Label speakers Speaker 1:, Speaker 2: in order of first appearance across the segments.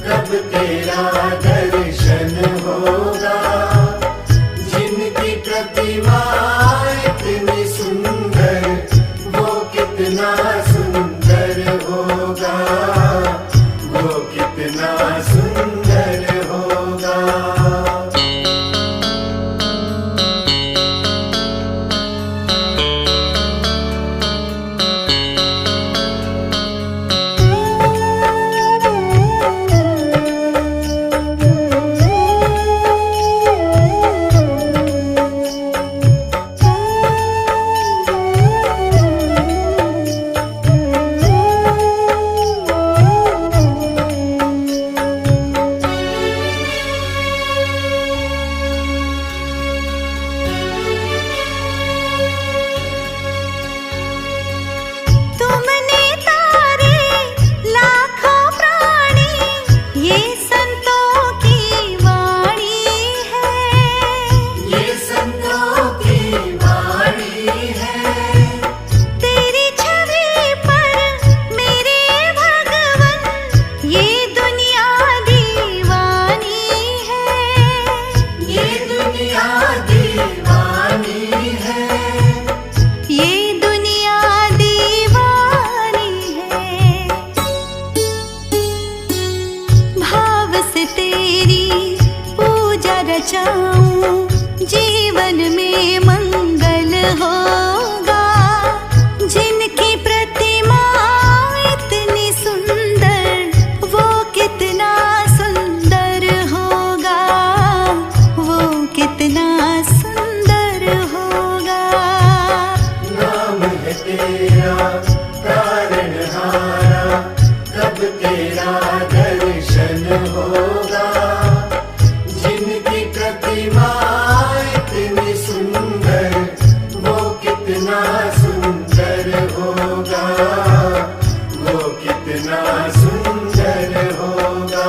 Speaker 1: कब तेरा दर्शन होगा। जिनकी प्रतिमा इतनी सुंदर, वो कितना सुंदर होगा, वो कितना सुंदर होगा।
Speaker 2: जीवन में मंगल होगा। जिनकी प्रतिमा इतनी सुंदर, वो कितना सुंदर होगा, वो कितना सुंदर होगा।
Speaker 1: नाम है तेरा तारनहारा, कब तेरा दर्शन होगा। जिनकी प्रतिमा इतनी सुंदर, वो कितना सुंदर होगा, वो कितना सुंदर होगा।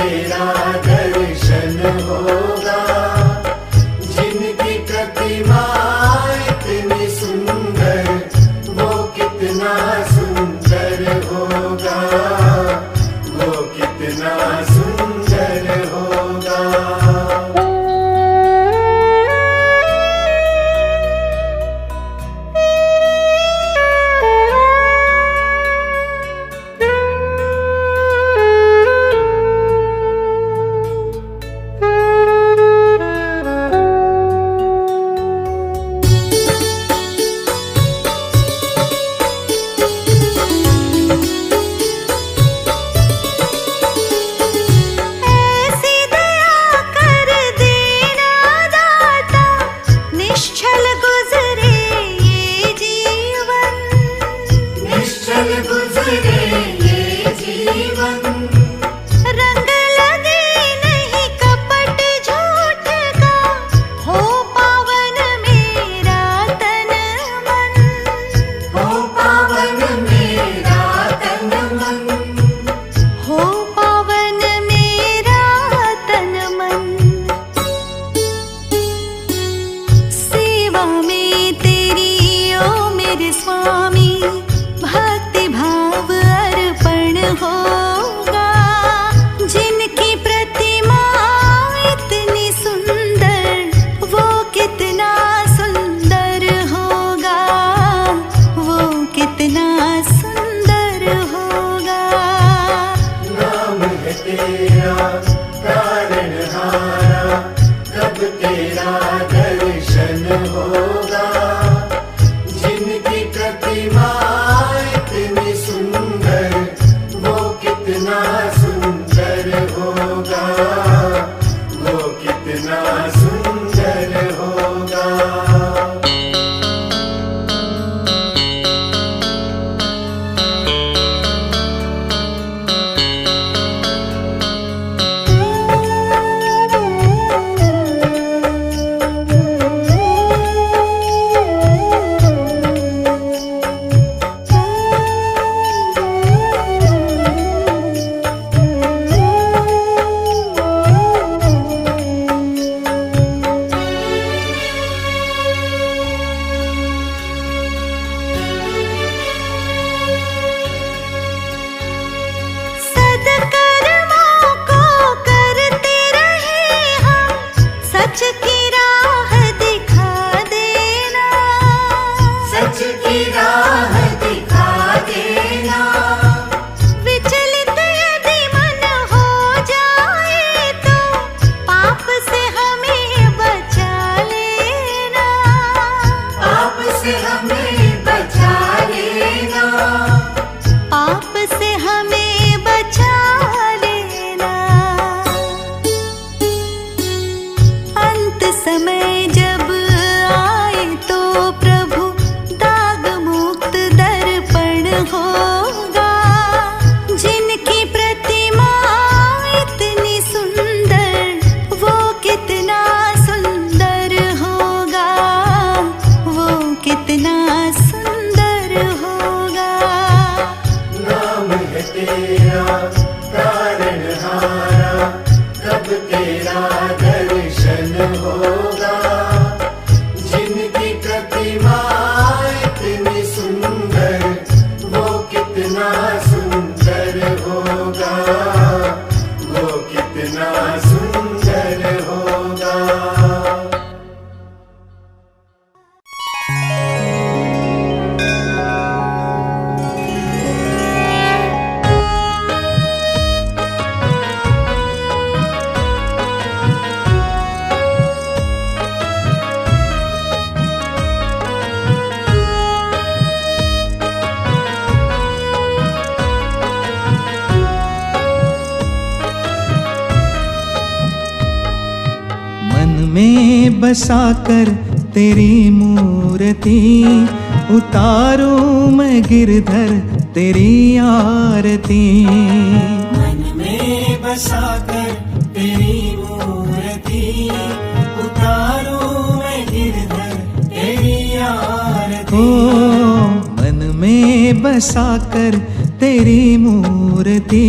Speaker 1: तेरा दर्शन होगा। जिनकी प्रतिमा इतनी सुंदर, वो कितना सुंदर होगा, वो कितना सुंदर होगा।
Speaker 3: में बसाकर तेरी मूर्ति उतारूं मैं गिरधर तेरी आरती।
Speaker 1: मन में बसाकर तेरी मूर्ति उतारूं मैं गिरधर तेरी आरती।
Speaker 3: ओ मन में बसाकर तेरी मूर्ति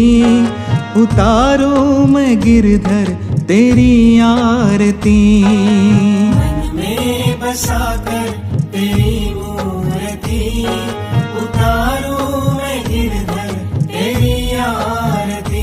Speaker 3: उतारूं मैं गिरधर तेरी आरती।
Speaker 1: मन में बसाकर तेरी मूर्ति, उतारूं मैं गिरधर तेरी आरती।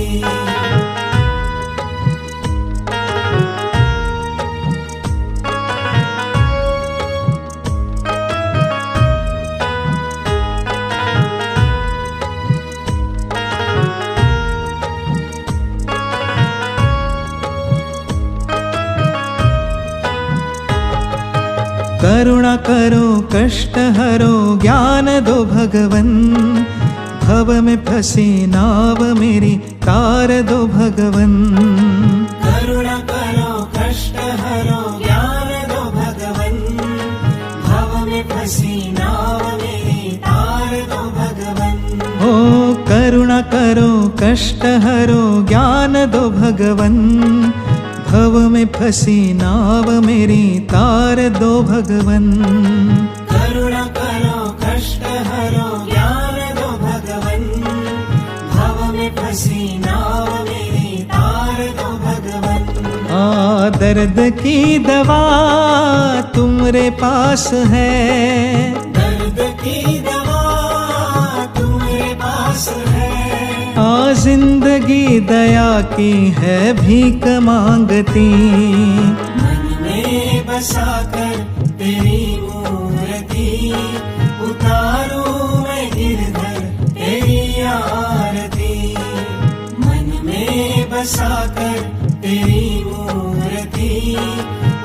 Speaker 3: करुणा करो कष्ट हरो ज्ञान दो भगवन, भव में फंसी नाव मेरी तार दो भगवन।
Speaker 1: करुणा करो कष्ट हरो ज्ञान दो भगवन, भव में फंसी नाव मेरी तार दो भगवन।
Speaker 3: ओ करुणा करो कष्ट हरो ज्ञान दो भगवन, भव में फंसी नाव मेरी तार दो भगवन।
Speaker 1: करुणा करो कष्ट हरो ज्ञान दो भगवन, भव में फंसी नाव मेरी तार दो भगवन।
Speaker 3: दर्द की दवा तुम्हारे पास है,
Speaker 1: दर्द की दवा तुम्हारे पास है।
Speaker 3: जिंदगी दया की है भीख मांगती।
Speaker 1: मन में बसाकर तेरी मूर्ति, उतारूं मैं गिरधर तेरी आरती। मन में बसाकर तेरी मूर्ति,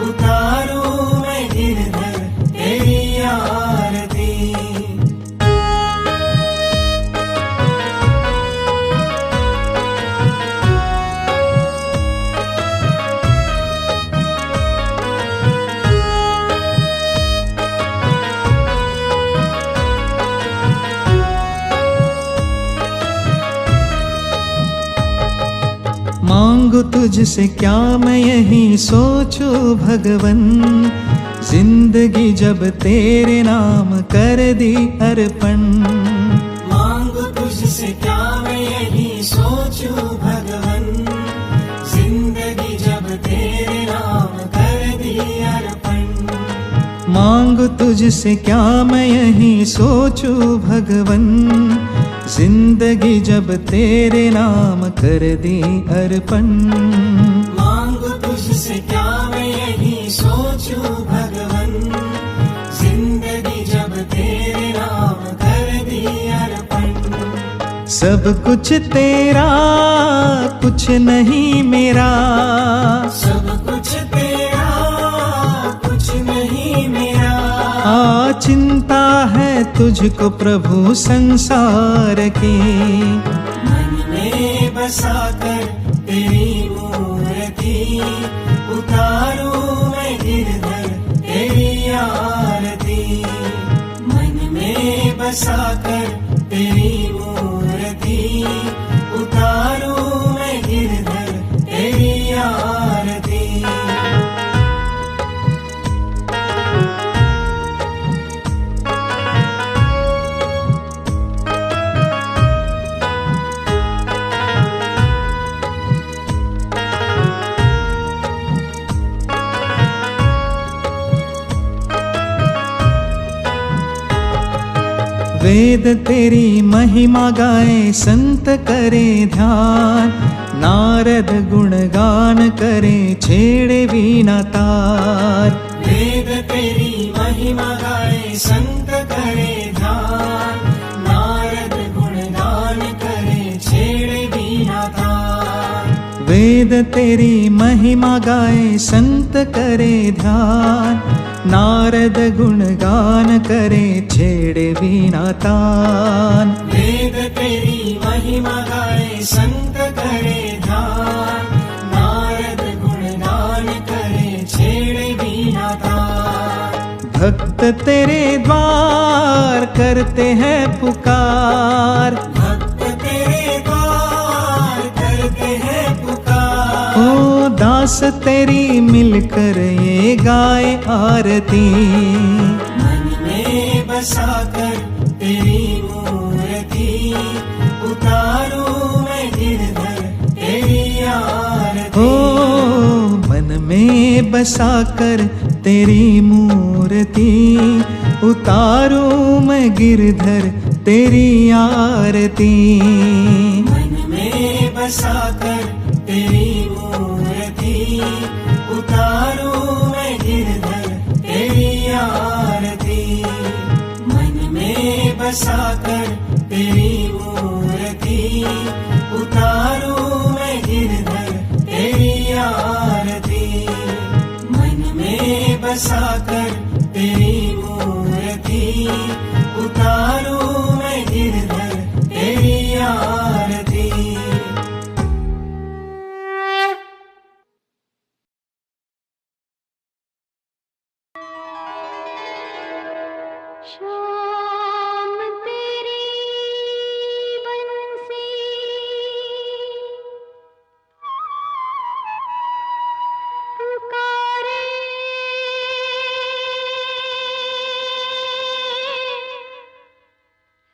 Speaker 1: उतारूं मैं गिरधर तेरी आरती।
Speaker 3: मांगू तुझसे क्या मैं यही सोचूं भगवन, जिंदगी जब तेरे नाम कर दी अर्पण।
Speaker 1: मांगू तुझसे क्या मैं यही सोचूं भगवन, जिंदगी जब तेरे नाम कर दी अर्पण।
Speaker 3: मांगू तुझसे क्या मैं यही सोचूं भगवन, जिंदगी जब तेरे नाम कर दी अर्पण।
Speaker 1: मांगू तुझसे क्या मैं यही सोचूं भगवन, जिंदगी जब तेरे नाम कर दी अर्पण।
Speaker 3: सब कुछ तेरा कुछ नहीं मेरा,
Speaker 1: सब कुछ तेरा कुछ नहीं मेरा।
Speaker 3: चिंता है तुझको प्रभु संसार की।
Speaker 1: मन में बसाकर तेरी मूर्ति, उतारूं मैं गिरधर तेरी आरती। मन में बसाकर तेरी मूर्ति, उतारूं मैं गिरधर तेरी आरती।
Speaker 3: वेद तेरी महिमा गाए संत करे ध्यान, नारद गुणगान करे छेड़े वीणा तार।
Speaker 1: वेद तेरी महिमा गाए संत करे ध्यान, नारद गुणगान करे छेड़े वीणा तार।
Speaker 3: वेद तेरी महिमा गाए संत करे ध्यान, नारद गुणगान करे छेड़े वीणा तान।
Speaker 1: वेद तेरी महिमा गाए संत करे ध्यान, नारद गुणगान करे छेड़े वीणा तान।
Speaker 3: भक्त तेरे द्वार करते हैं पुकार,
Speaker 1: भक्त तेरे द्वार करते हैं पुकार।
Speaker 3: ओ दास तेरी मिलकर ये गाए आरती।
Speaker 1: मन में बसाकर तेरी मूर्ति, उतारूं मैं गिरधर
Speaker 3: बसाकर तेरी मूर्ति, उतारूं मैं गिरधर तेरी आरती।
Speaker 1: मन में बसाकर तेरी मूर्ति, उतारूं मैं गिरधर तेरी आरती। मन में बसाकर तेरी मूर्ति, उतारूं मैं गिरधर तेरी आरती। मन में बसाकर तेरी मूर्ति, उतारूं मैं गिरधर तेरी आरती।
Speaker 2: शाम तेरी बंसी पुकारे,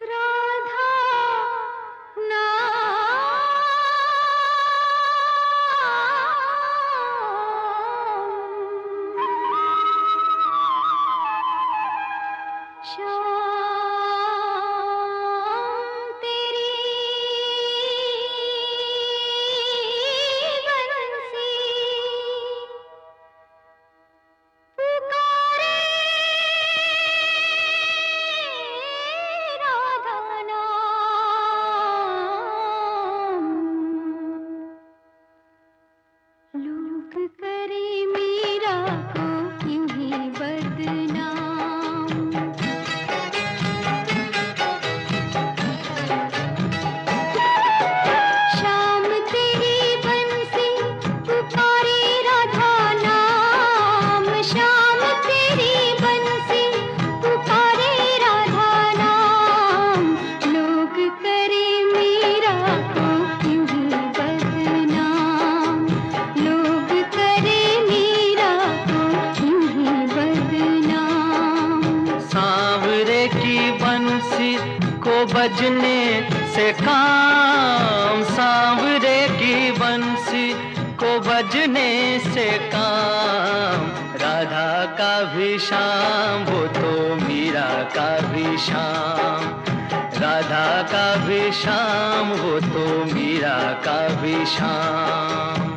Speaker 2: राधा शाम तेरी बंसी पुकारे, राधा नाम। लोग करे मीरा को क्यों ही बदनाम। शाम तेरी बंसी पुकारे, राधा नाम। शाम तेरी बंसी पुकारे, राधा नाम। लोग करे मीरा को क्यों ही बदनाम। लोग करे मीरा को क्यों ही बदनाम।
Speaker 4: सांवरे की बंसी को बजने से काम, सांवरे की बंसी को बजने से काम। राधा का भी शाम वो तो मीरा का भी शाम। राधा का भी शाम वो तो मीरा का भी शाम।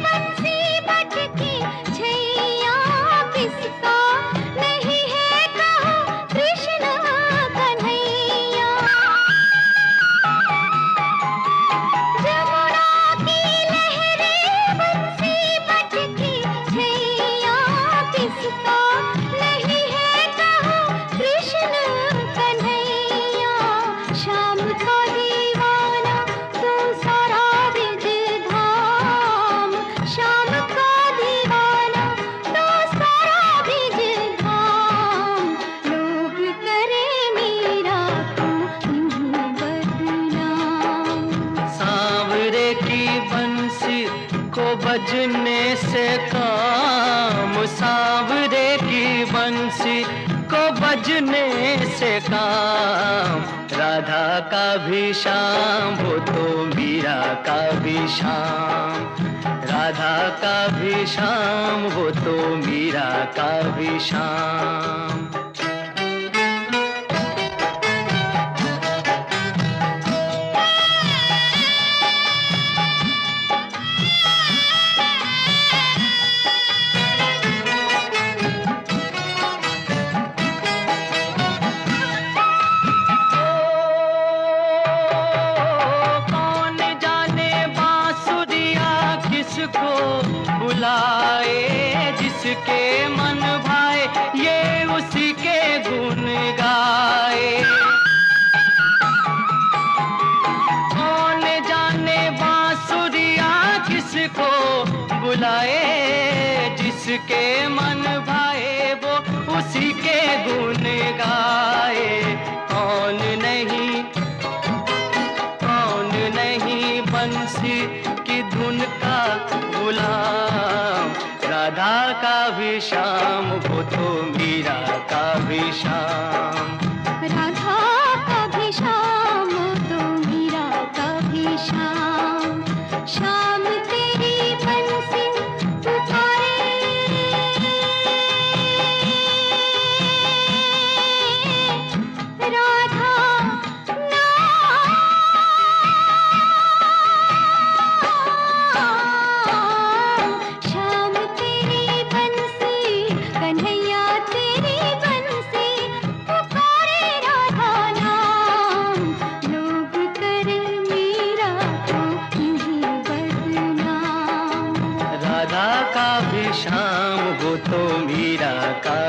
Speaker 2: बंसी बजती छैया किसका नहीं है कहो, कृष्ण कन्हैया। जमुना की लहरे बंसी बजती छैया किसका नहीं है कहो, कृष्ण कन्हैया। शाम का दीवाना तू सारा ब्रिज धाम। शाम का दीवाना तू सारा ब्रिज धाम। लोग करे मीरा को क्यों बदनाम।
Speaker 4: सांवरे की बंसी को बजने से काम, सांवरे की बंसी को बजने से काम। राधा का भी शाम वो तो मीरा का भी शाम। राधा का भी शाम वो तो मीरा का भी शाम। कौन जाने बांसुरिया किसको बुलाए, जिसके मन भाए ये उसी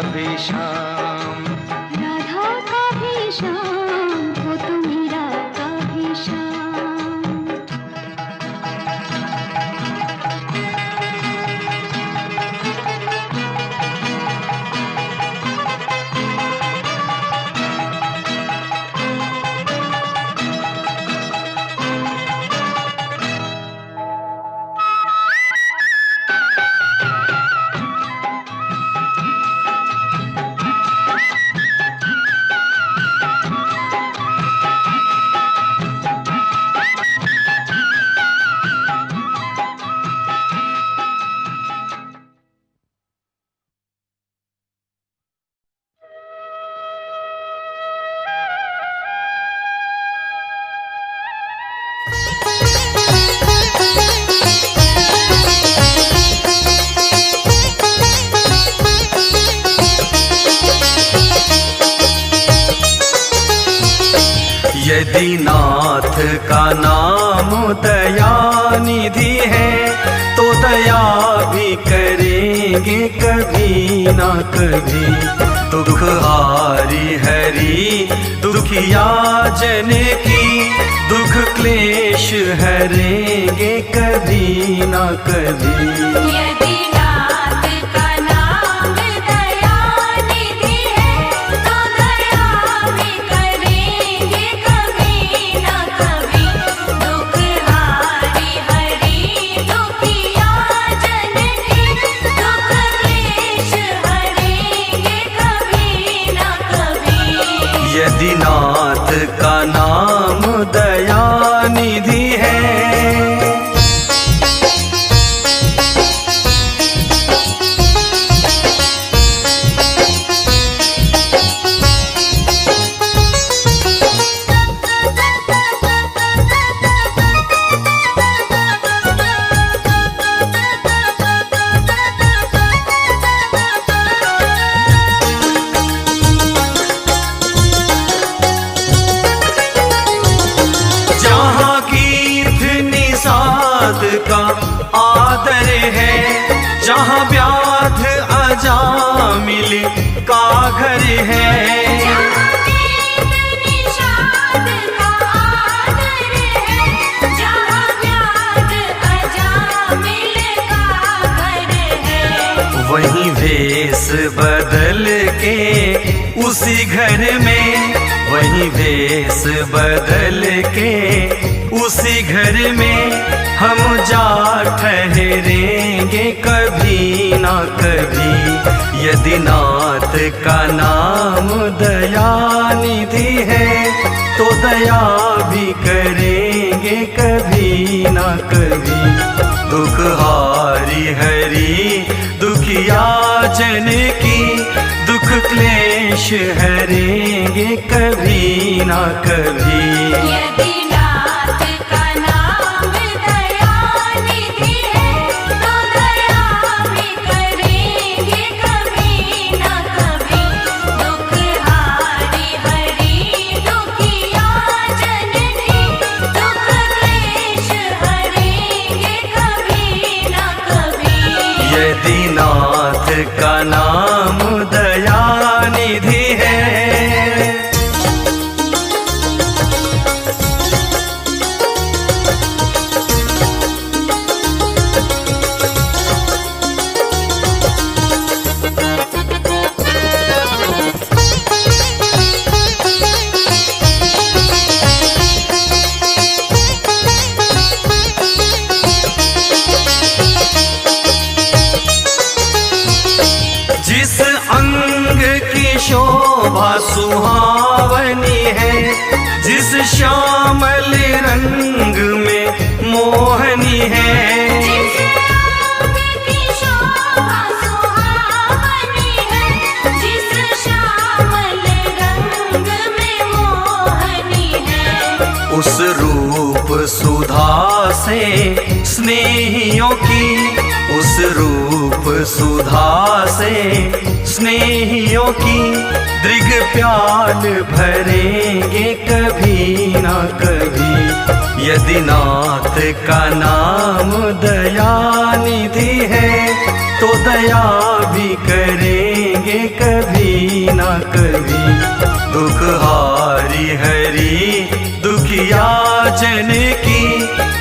Speaker 4: भी शाम।
Speaker 2: राधा का भी शाम हो तो मीरा का भी शाम।
Speaker 3: यदि नाथ का नाम दयानिधि है तो दया भी करेंगे कभी ना कभी। दुख हारी हरि दुखिया जन की दुख क्लेश हरेंगे कभी ना कभी।
Speaker 2: यदि नाथ का नाम दयानिधि है तो दया भी करेंगे कभी ना कभी। दुख हारी हरि दुखिया जन की दुख क्लेश हरेंगे कभी ना कभी।
Speaker 3: यदि नाथ का नाम दयानिधि है। जहाँ कीर्त निषाद का आदर है, जहाँ व्याध अजामिल का घर है।
Speaker 2: जहाँ वेद निषाद का आदर है, जहाँ व्याध अजामिल का घर है।
Speaker 3: वहीं भेष बदल के उसी घर में, वहीं भेष बदल के उसी घर में हम जा ठहरेंगे कभी ना कभी। यदि नाथ का नाम दयानिधि है तो दया भी करेंगे कभी ना कभी। दुख हारी हरि दुखिया जन की दुख क्लेश हरेंगे कभी ना कभी।
Speaker 2: यदि नाथ का नाम दयानिधि है तो दया भी करेंगे कभी ना कभी। दुख हारी हरि दुखिया जन की दुख क्लेश हरेंगे कभी ना कभी।
Speaker 3: यदि नाथ का नाम दयानिधि है। जिस अंग की शोभा सुहावनी है, जिस श्यामल रंग में मोहनी है।
Speaker 2: जिस अंग की शोभा सुहावनी है, जिस श्यामल रंग में मोहनी है।
Speaker 3: उस रूप सुधा से स्नेहियों की, उस रूप सुधा से स्नेहियों की दृग प्याल भरेंगे कभी ना कभी। यदि नाथ का नाम दयानिधि है तो दया भी करेंगे
Speaker 1: कभी ना कभी। दुख हारी हरि दुखिया जन की,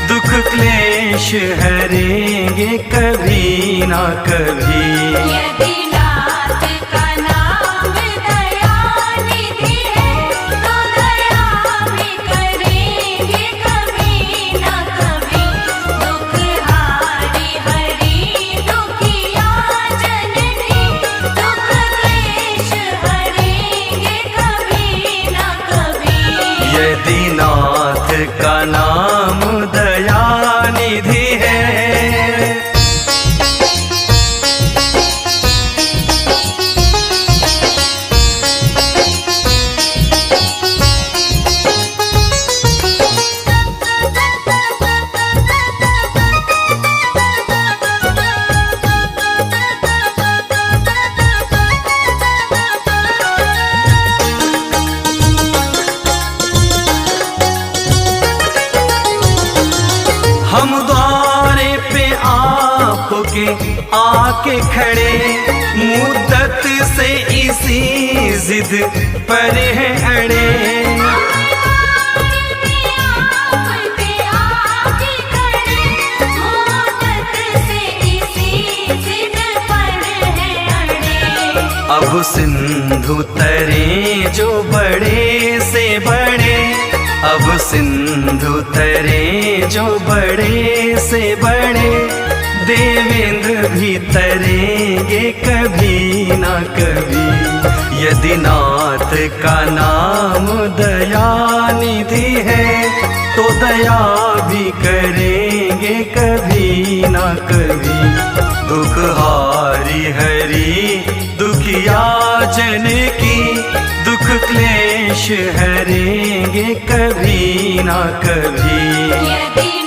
Speaker 1: दुख क्लेश हरेंगे कभी ना कभी।
Speaker 2: यदि नाथ का नाम दयानिधि है, तो दया भी करेंगे कभी ना कभी। दुख हारी हरि दुखिया जन की, दुख क्लेश हरेंगे कभी ना कभी।
Speaker 1: यदि नाथ का नाम दयानिधि है। हम द्वारे पे आपके आके खड़े, मुद्दत से इसी जिद पर है अड़े।
Speaker 2: आपके आगे खड़े, मुद्दत से इसी जिद पर है अड़े।
Speaker 1: अब सिंधु तरे जो बड़े से बड़े, अब सिंधु तरे जो बड़े से बड़े। देवेंद्र भी तरेंगे कभी ना कभी। यदि नाथ का नाम दयानिधि है, तो दया भी करेंगे कभी ना कभी। दुख हारी हरि दुखिया जन की, दुख क्लेश हरेंगे कभी ना कभी।
Speaker 2: यदि